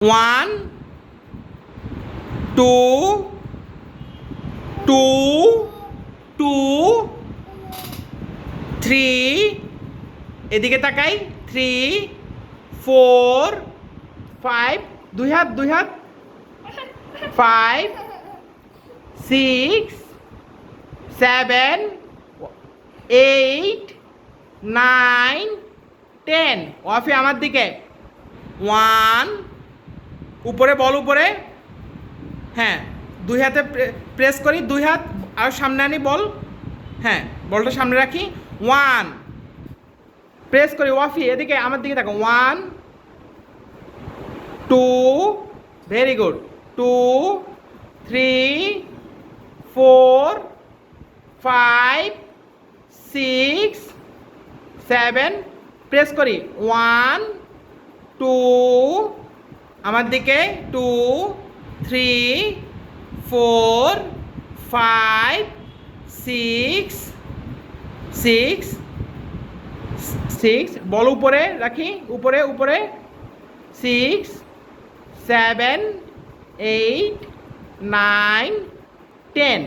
1 2 2 2 3 এদিকে তাকাই 3 4 5 দুই হাত 5 6 7 8 9 10 ওয়াফি আমার দিকে 1 উপরে বল উপরে হ্যাঁ দুই হাতে প্রেস করি দুই হাত আর সামনে আনি বল হ্যাঁ বলটা সামনে রাখি 1 প্রেস করি ওয়াফি এদিকে আমার দিকে দেখো 1 2 ভেরি গুড 2 3 4 5 6 7 প্রেস করি 1 2 আমার দিকে 2 3 4 5 6 6 6 বল উপরে রাখি উপরে 6 7 8 9 10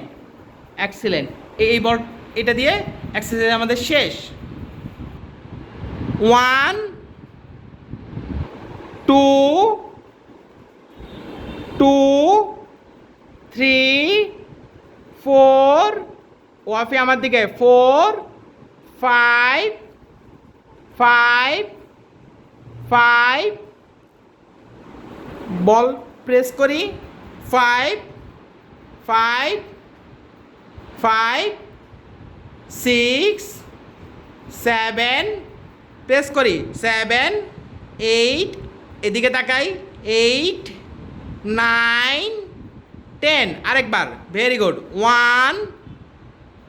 এক্সিলেন্ট এই বল এটা দিয়ে এক্সারসাইজ আমাদের শেষ 1 2 3 4 ওয়াফি আমার দিকে 4 5 5 5 বল প্রেস করি 5 5 5 6 7 প্রেস করি 7 8 এদিকে তাকাই 8 9 10 আরেকবার ভেরি গুড 1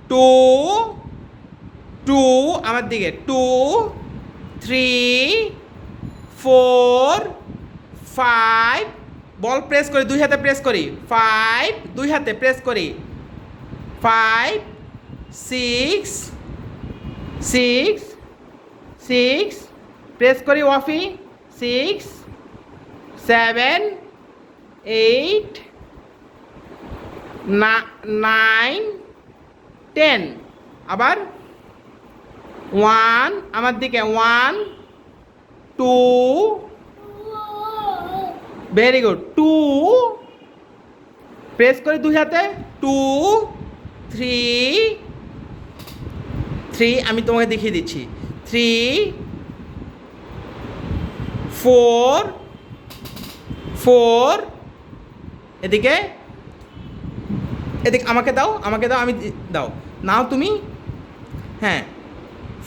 2 2 আমার দিকে 2 3 4 5 বল প্রেস করি দুই হাতে প্রেস করি 5 দুই হাতে প্রেস করি 5 6 6 6 প্রেস করি ওয়াফি 6 7 8 9 10 আবার 1 আমার দিকে 1 2 ভেরি গুড 2 প্রেস করি দুই হাতে 2 3 3 আমি তোমাকে দেখিয়ে দিচ্ছি 3 4 4 এদিকে আমাকে দাও আমি দাও নাও তুমি হ্যাঁ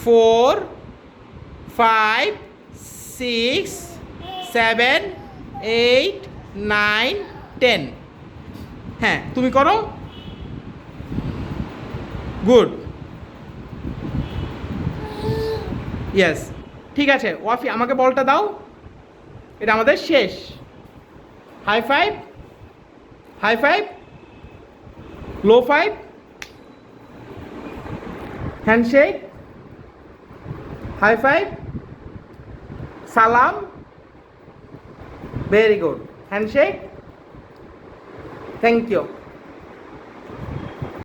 4 5 6 7 8 9 10 হ্যাঁ তুমি করো গুড ইয়েস ঠিক আছে ওয়াফি আমাকে বলটা দাও এটা আমাদের শেষ high five low five handshake high five সালাম very good handshake thank you